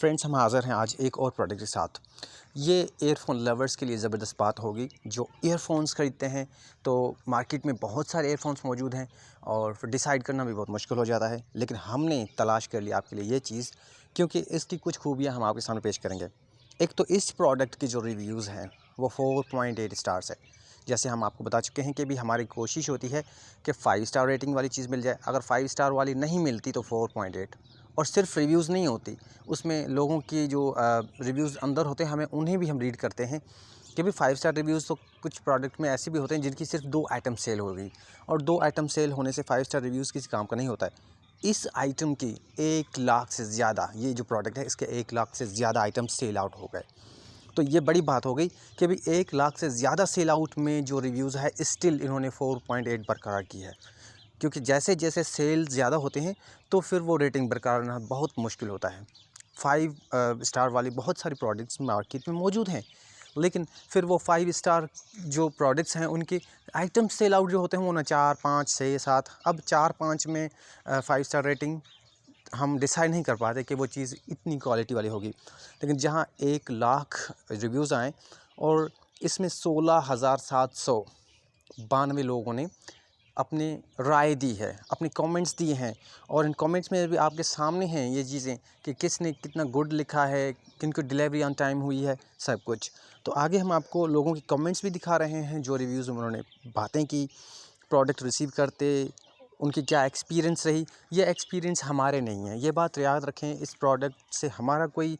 Friends, हम हाज़िर हैं आज एक और प्रोडक्ट के साथ। ये ईयरफोन लवर्स के लिए ज़बरदस्त बात होगी जो ईयरफोन्स ख़रीदते हैं। तो मार्केट में बहुत सारे ईयरफोन्स मौजूद हैं और फिर डिसाइड करना भी बहुत मुश्किल हो जाता है, लेकिन हमने तलाश कर लिया आपके लिए ये चीज़, क्योंकि इसकी कुछ खूबियाँ हम आपके सामने पेश करेंगे। एक तो इस प्रोडक्ट की जो रिव्यूज़ हैं वो 4.8 स्टार्स है। जैसे हम आपको बता चुके हैं कि भी हमारी कोशिश होती है कि 5 स्टार रेटिंग वाली चीज़ मिल जाए। अगर 5 स्टार वाली नहीं मिलती तो 4.8। और सिर्फ रिव्यूज़ नहीं होती, उसमें लोगों की जो रिव्यूज़ अंदर होते हैं, उन्हें भी हम रीड करते हैं कि भी 5 स्टार रिव्यूज़ तो कुछ प्रोडक्ट में ऐसे भी होते हैं जिनकी सिर्फ 2 आइटम सेल हो गई, और 2 आइटम सेल होने से 5 स्टार रिव्यूज़ किसी काम का नहीं होता है। इस आइटम की 1 लाख से ज़्यादा, ये जो प्रोडक्ट है इसके 1 लाख से ज़्यादा आइटम सेल आउट हो गए। तो ये बड़ी बात हो गई कि भी 1 लाख से ज़्यादा सेल आउट में जो रिव्यूज़ है स्टिल इन्होंने 4.8 बरकरार की है, क्योंकि जैसे जैसे सेल ज़्यादा होते हैं तो फिर वो रेटिंग बरकरार रहना बहुत मुश्किल होता है। 5 स्टार वाली बहुत सारी प्रोडक्ट्स मार्केट में मौजूद हैं, लेकिन फिर वो 5 स्टार जो प्रोडक्ट्स हैं उनके आइटम सेल आउट जो होते हैं वो ना 4, 5, 6, 7, अब 4-5 में 5 स्टार रेटिंग हम डिसाइड नहीं कर पाते कि वो चीज़ इतनी क्वालिटी वाली होगी। लेकिन जहाँ 1 लाख रिव्यूज़ आएँ और इसमें 16,792 लोगों ने अपनी राय दी है, अपने कमेंट्स दिए हैं, और इन कमेंट्स में भी आपके सामने हैं ये चीज़ें कि किसने कितना गुड लिखा है, किनको डिलीवरी ऑन टाइम हुई है, सब कुछ। तो आगे हम आपको लोगों के कमेंट्स भी दिखा रहे हैं, जो रिव्यूज़ उन्होंने बातें की प्रोडक्ट रिसीव करते, उनकी क्या एक्सपीरियंस रही। ये एक्सपीरियंस हमारे नहीं है, ये बात याद रखें। इस प्रोडक्ट से हमारा कोई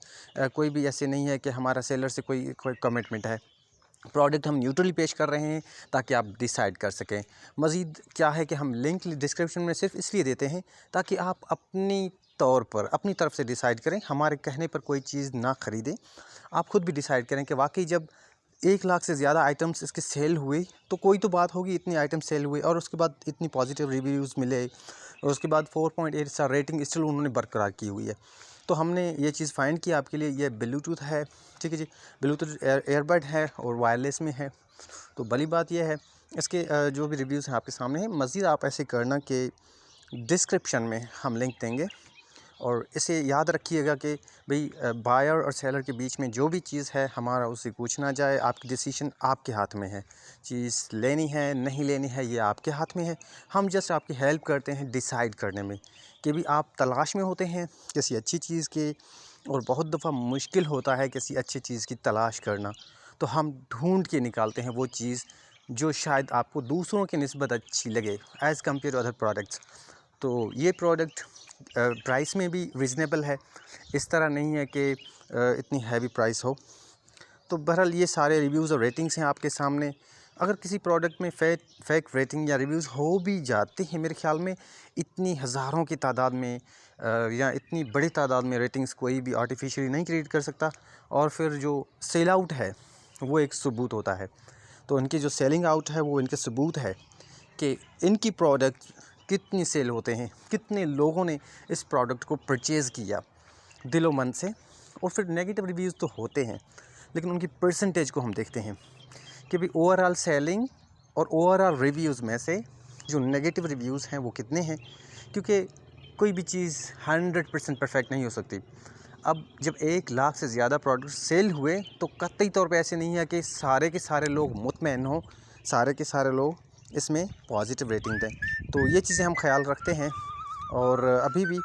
भी ऐसे नहीं है कि हमारा सेलर से कोई कमिटमेंट है। प्रोडक्ट हम न्यूट्रली पेश कर रहे हैं ताकि आप डिसाइड कर सकें। मज़ीद क्या है कि हम लिंक डिस्क्रिप्शन में सिर्फ इसलिए देते हैं ताकि आप अपनी तौर पर अपनी तरफ से डिसाइड करें, हमारे कहने पर कोई चीज़ ना ख़रीदें। आप ख़ुद भी डिसाइड करें कि वाकई जब 1 लाख से ज़्यादा आइटम्स इसके सेल हुए तो कोई तो बात होगी, इतनी आइटम सेल हुए और उसके बाद इतनी पॉजिटिव रिव्यूज़ मिले, और उसके बाद 4.8 स्टार रेटिंग स्टिल उन्होंने बरकरार की हुई है। तो हमने ये चीज़ फाइंड की आपके लिए। ये ब्लूटूथ है, ठीक है जी, ब्लूटूथ एयरबड है और वायरलेस में है। तो बड़ी बात यह है, इसके जो भी रिव्यूज़ हैं आपके सामने हैं। मज़ीद आप ऐसे करना कि डिस्क्रिप्शन में हम लिंक देंगे, और इसे याद रखिएगा कि भाई बायर और सेलर के बीच में जो भी चीज़ है हमारा उससे पूछना जाए। आपकी डिसीजन आपके हाथ में है, चीज़ लेनी है नहीं लेनी है ये आपके हाथ में है। हम जस्ट आपकी हेल्प करते हैं डिसाइड करने में कि भी आप तलाश में होते हैं किसी अच्छी चीज़ के, और बहुत दफ़ा मुश्किल होता है किसी अच्छी चीज़ की तलाश करना। तो हम ढूंढ के निकालते हैं वो चीज़ जो शायद आपको दूसरों की निस्बत अच्छी लगे as compared to other products. तो ये प्रोडक्ट प्राइस में भी रीज़नेबल है, इस तरह नहीं है कि इतनी हैवी प्राइस हो। तो बहरहाल ये सारे रिव्यूज़ और रेटिंग्स हैं आपके सामने। अगर किसी प्रोडक्ट में फेक रेटिंग या रिव्यूज़ हो भी जाते हैं, मेरे ख़्याल में इतनी हज़ारों की तादाद में या इतनी बड़ी तादाद में रेटिंग्स कोई भी आर्टिफिशियली नहीं क्रिएट कर सकता। और फिर जो सेल आउट है वो एक सबूत होता है। तो इनकी जो सेलिंग आउट है वो इनके सबूत है कि इनकी प्रोडक्ट कितनी सेल होते हैं, कितने लोगों ने इस प्रोडक्ट को परचेज़ किया दिलो मन से। और फिर नेगेटिव रिव्यूज़ तो होते हैं, लेकिन उनकी परसेंटेज को हम देखते हैं कि भाई ओवरऑल सेलिंग और ओवरऑल रिव्यूज़ में से जो नेगेटिव रिव्यूज़ हैं वो कितने हैं, क्योंकि कोई भी चीज़ 100% परफेक्ट नहीं हो सकती। अब जब 1 लाख से ज़्यादा प्रोडक्ट सेल हुए तो कतई तौर पे ऐसे नहीं है कि सारे के सारे लोग मुतमईन हों, सारे के सारे लोग इसमें पॉजिटिव रेटिंग दें। तो ये चीज़ें हम ख्याल रखते हैं, और अभी भी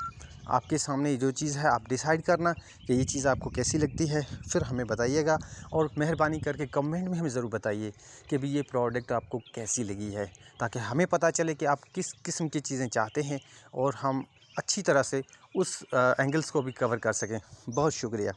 आपके सामने जो चीज़ है आप डिसाइड करना कि ये चीज़ आपको कैसी लगती है, फिर हमें बताइएगा। और मेहरबानी करके कमेंट में हमें ज़रूर बताइए कि भी ये प्रोडक्ट आपको कैसी लगी है, ताकि हमें पता चले कि आप किस किस्म की चीज़ें चाहते हैं और हम अच्छी तरह से उस एंगल्स को भी कवर कर सकें। बहुत शुक्रिया।